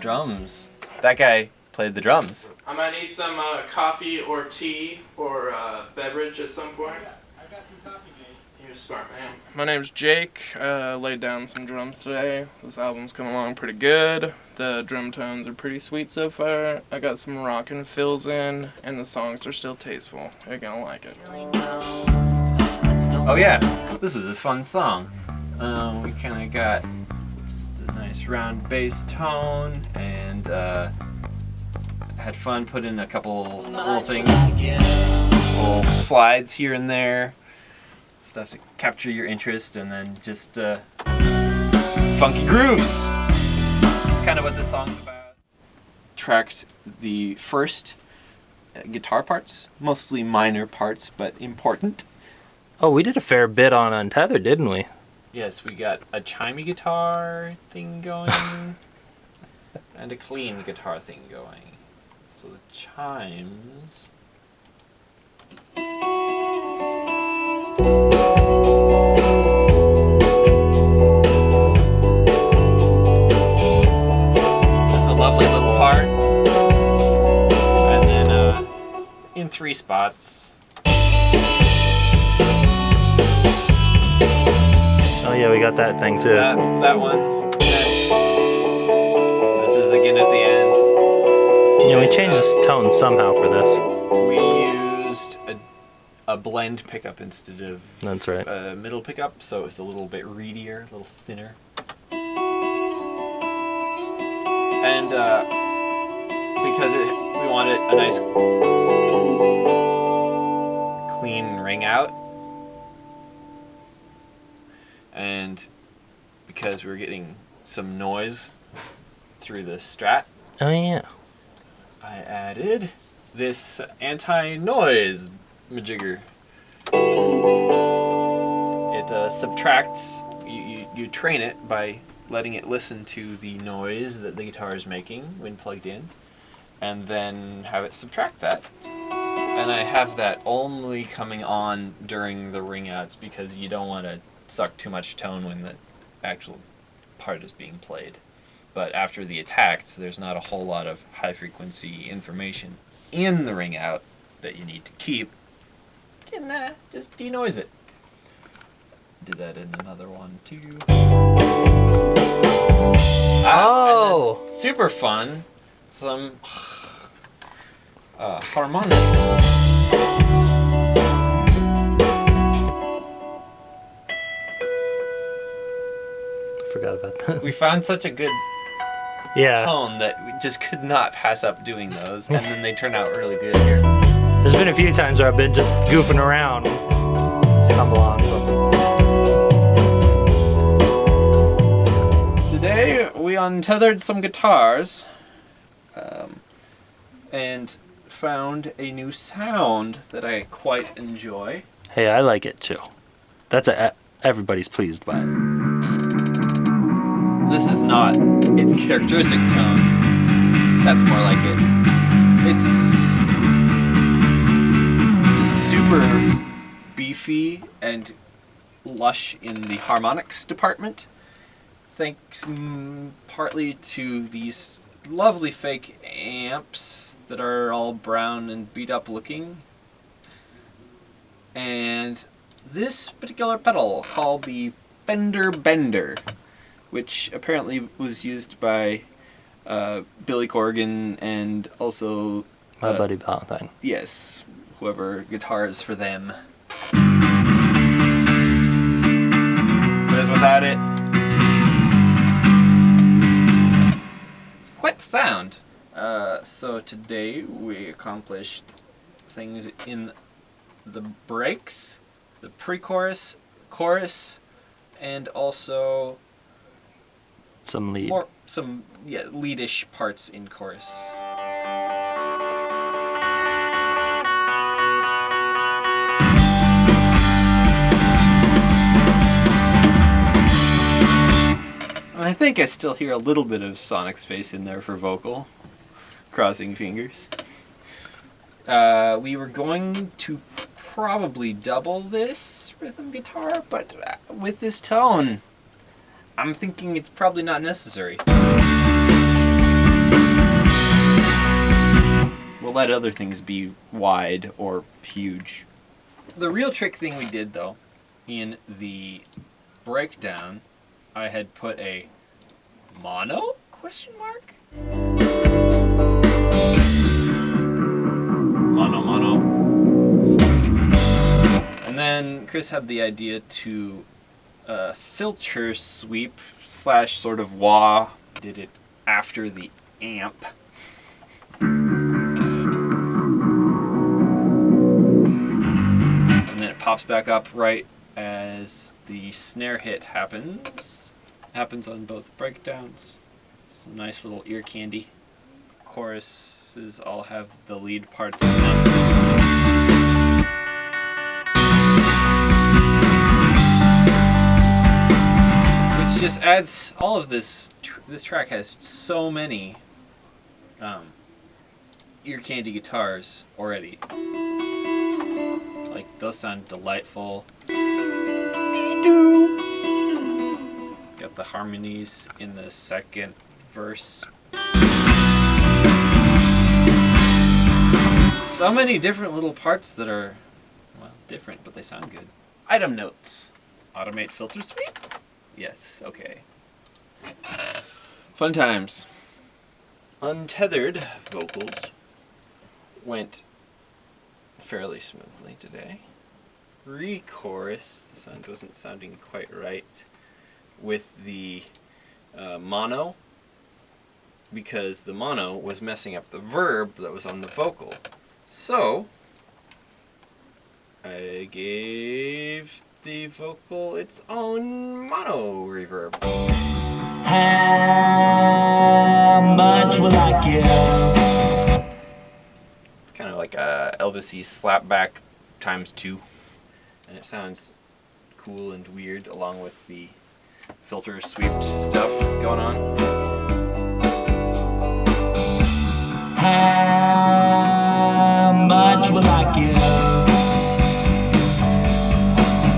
drums. That guy played the drums. I might need some coffee or tea or beverage at some point. I got some coffee, Jake. You're a smart man. My name's Jake. Laid down some drums today. This album's coming along pretty good. The drum tones are pretty sweet so far. I got some rockin' fills in, and the songs are still tasteful. You're gonna like it. Oh yeah, this was a fun song. We kind of got just a nice round bass tone, and had fun putting in a couple little things, little slides here and there, stuff to capture your interest, and then just funky grooves. That's kind of what this song's about. Tracked the first guitar parts, mostly minor parts, but important. Oh, we did a fair bit on Untethered, didn't we? Yes, we got a chimey guitar thing going and a clean guitar thing going. So the chimes. Just a lovely little part. And then in 3 spots. Oh yeah, we got that thing too. That one. This is again at the end. Yeah, we changed the tone somehow for this. We used a blend pickup instead of That's right. a middle pickup, so it's a little bit reedier, a little thinner. And because we wanted a nice clean ring out, and because we were getting some noise through the Strat, Oh yeah. I added this anti-noise majigger. It subtracts, you train it by letting it listen to the noise that the guitar is making when plugged in, and then have it subtract that. And I have that only coming on during the ring outs because you don't want to suck too much tone when the actual part is being played. But after the attacks, there's not a whole lot of high frequency information in the ring out that you need to keep. And just denoise it. Did that in another one too. Oh! And then super fun, some harmonics. Forgot about that. We found such a good Yeah. tone that we just could not pass up doing those, and then they turn out really good here. There's been a few times where I've been just goofing around, stumble on something. Today we untethered some guitars and found a new sound that I quite enjoy. Hey, I like it too. That's everybody's pleased by it. This is not its characteristic tone. That's more like it. It's just super beefy and lush in the harmonics department. Thanks partly to these lovely fake amps that are all brown and beat up looking. And this particular pedal called the Fender Bender, which apparently was used by Billy Corgan and also My buddy Valentine. yes, whoever guitars for them. But as without it, it's quite the sound. So today we accomplished things in the breaks, the pre-chorus, chorus, and also Some lead. some leadish parts in chorus. I think I still hear a little bit of Sonic Space in there for vocal. Crossing fingers. We were going to probably double this rhythm guitar, but with this tone, I'm thinking it's probably not necessary. let other things be wide or huge. The real trick thing we did, though, in the breakdown, I had put a mono question mark? Mono. And then Chris had the idea to filter sweep / sort of wah. Did it after the amp. And then it pops back up right as the snare hit happens. Happens on both breakdowns. Some nice little ear candy. Choruses all have the lead parts in them. Just adds all of this. This track has so many ear candy guitars already. Like, those sound delightful. Got the harmonies in the second verse. So many different little parts that are, well, different, but they sound good. Item notes. Automate filter sweep? Yes, okay. Fun times. Untethered vocals went fairly smoothly today. Re-chorus, the sound wasn't sounding quite right with the mono, because the mono was messing up the verb that was on the vocal. So, I gave the vocal its own mono reverb. How much will I give? It's kind of like a Elvis-y slapback ×2, and it sounds cool and weird along with the filter sweep stuff going on. How much will I give?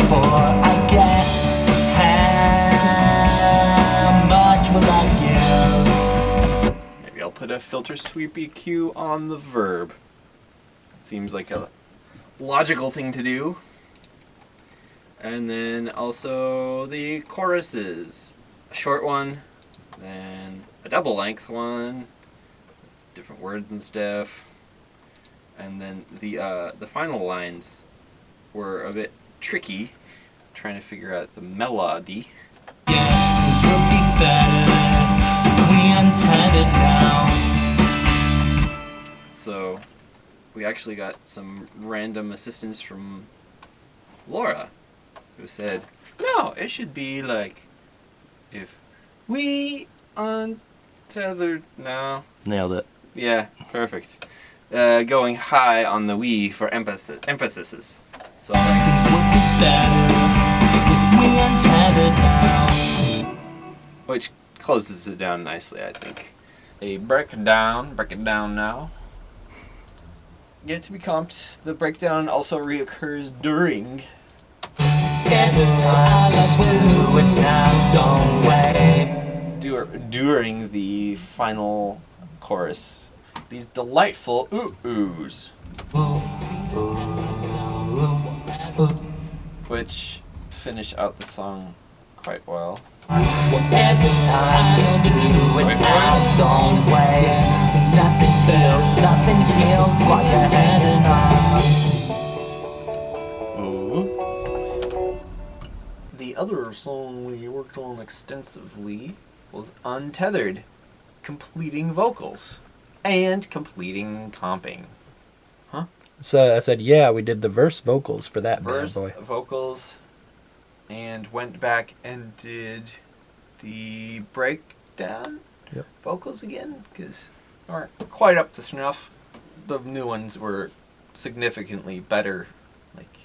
For I get, how much will I give? Maybe I'll put a filter sweep EQ on the verb. It seems like a logical thing to do. And then also the choruses. A short one, then a double length one, with different words and stuff. And then the final lines were a bit tricky, trying to figure out the melody. Yeah, this will be better. We untethered now. So we actually got some random assistance from Laura, who said, no, it should be like, if we untethered now. Nailed it. Yeah, perfect. Going high on the we for emphasis. So Things would be better if we untethered now. which closes it down nicely, I think. A break it down now. Yet to be comped, the breakdown also reoccurs during. It's time to do it now, don't wait. During the final chorus. These delightful ooh-oohs, which finish out the song quite well. It's time to do it now, don't wait. Nothing heals while you're heading on. The other song we worked on extensively was Untethered, completing vocals and completing comping. So I said, yeah, we did the verse vocals for that Verse, bad boy. vocals, and went back and did the breakdown Yep. vocals again, because they weren't quite up to snuff. The new ones were significantly better, like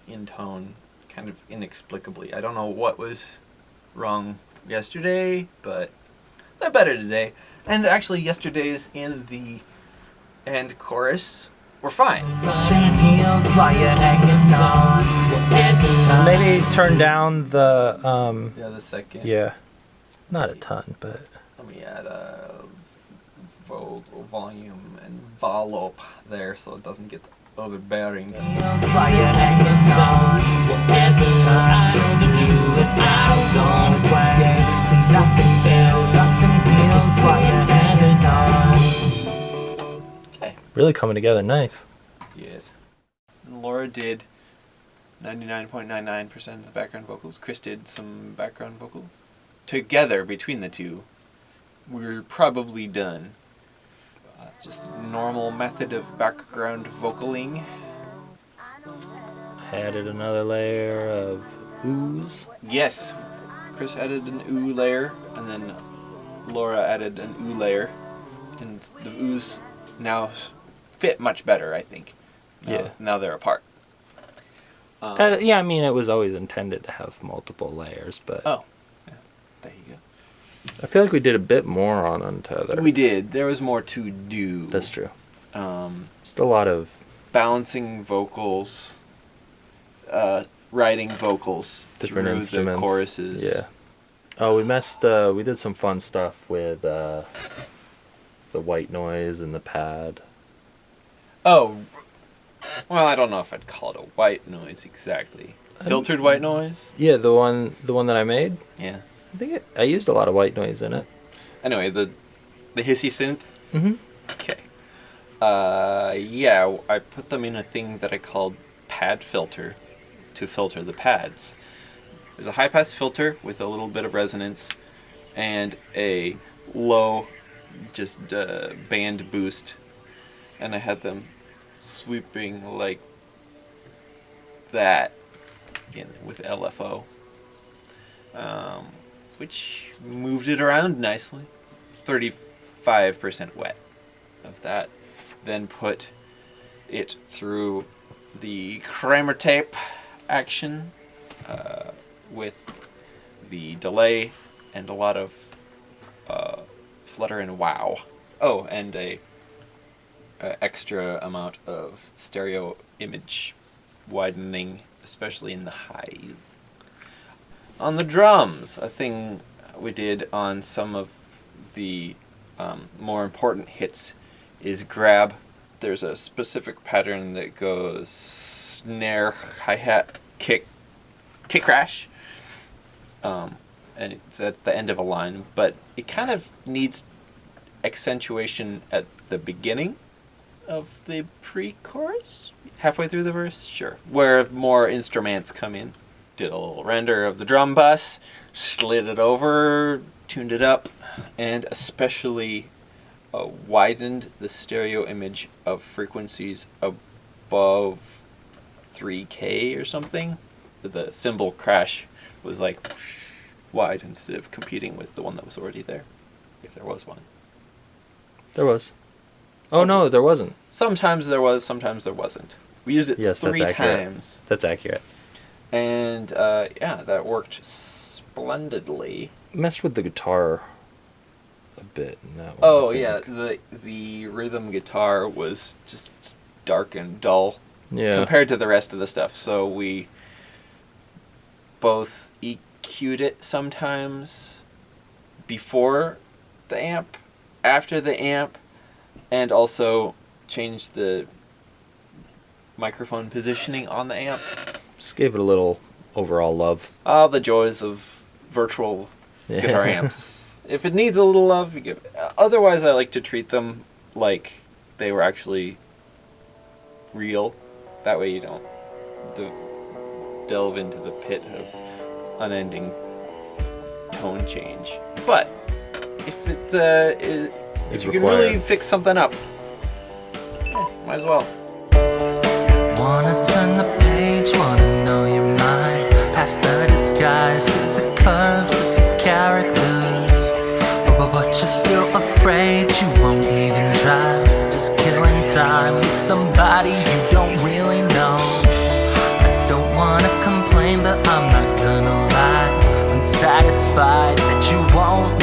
in tone, kind of inexplicably. I don't know what was wrong yesterday, but they're better today. And actually, yesterday's in the end chorus were fine. Nothing heals while you're hanging on. It's time. Maybe turn down the Yeah, the second. yeah, not a ton, but Let me add volume and volume there so it doesn't get overbearing. Feels like you're hanging on. Whatever I do, and I don't sway. Nothing feels while you're hanging on. Okay. Really coming together nice. Yes. And Laura did 99.99% of the background vocals. Chris did some background vocals. Together, between the two, we're probably done. Just normal method of background vocaling. Added another layer of ooze. Yes, Chris added an ooh layer, and then Laura added an ooh layer, and the oohs now fit much better, I think. Yeah. Now they're apart. Yeah, I mean, it was always intended to have multiple layers, but Oh, yeah, there you go. I feel like we did a bit more on Untethered. We did. There was more to do. That's true. Um, Just a lot of balancing vocals, writing vocals different through instruments. the choruses. Yeah. Oh, we did some fun stuff with the white noise and the pad. Oh, well, I don't know if I'd call it a white noise exactly. Filtered white noise? Yeah, the one that I made. Yeah. I think I used a lot of white noise in it. Anyway, the hissy synth. Mm-hmm. Okay. Yeah, I put them in a thing that I called pad filter to filter the pads. There's a high pass filter with a little bit of resonance and a low just band boost, and I had them sweeping like that with LFO, which moved it around nicely. 35% wet of that. Then put it through the Kramer tape action with the delay and a lot of flutter and wow. Oh, and a extra amount of stereo image widening, especially in the highs. On the drums, a thing we did on some of the more important hits is grab. There's a specific pattern that goes snare, hi-hat, kick crash, and it's at the end of a line, but it kind of needs accentuation at the beginning of the pre-chorus, halfway through the verse, sure, where more instruments come in. Did a little render of the drum bus, slid it over, tuned it up, and especially widened the stereo image of frequencies above 3K or something. The cymbal crash was like wide instead of competing with the one that was already there, if there was one. There was. Oh no, there wasn't. Sometimes there was, sometimes there wasn't. We used it Yes, three that's accurate. times. That's accurate. And yeah, that worked splendidly. Messed with the guitar a bit in that one. Oh I yeah, think. the rhythm guitar was just dark and dull Yeah. compared to the rest of the stuff. So we both EQ'd it sometimes before the amp, after the amp, and also changed the microphone positioning on the amp. Just gave it a little overall love. All the joys of virtual guitar amps. If it needs a little love, you give it. Otherwise, I like to treat them like they were actually real. That way you don't delve into the pit of unending tone change. But if if you can required. really fix something up, might as well. Wanna turn the page, wanna know your mind. Past the disguise, through the curves of your character. But you're still afraid, you won't even try. Just killing time with somebody you don't really know. I don't wanna complain, but I'm not gonna lie. Unsatisfied that you won't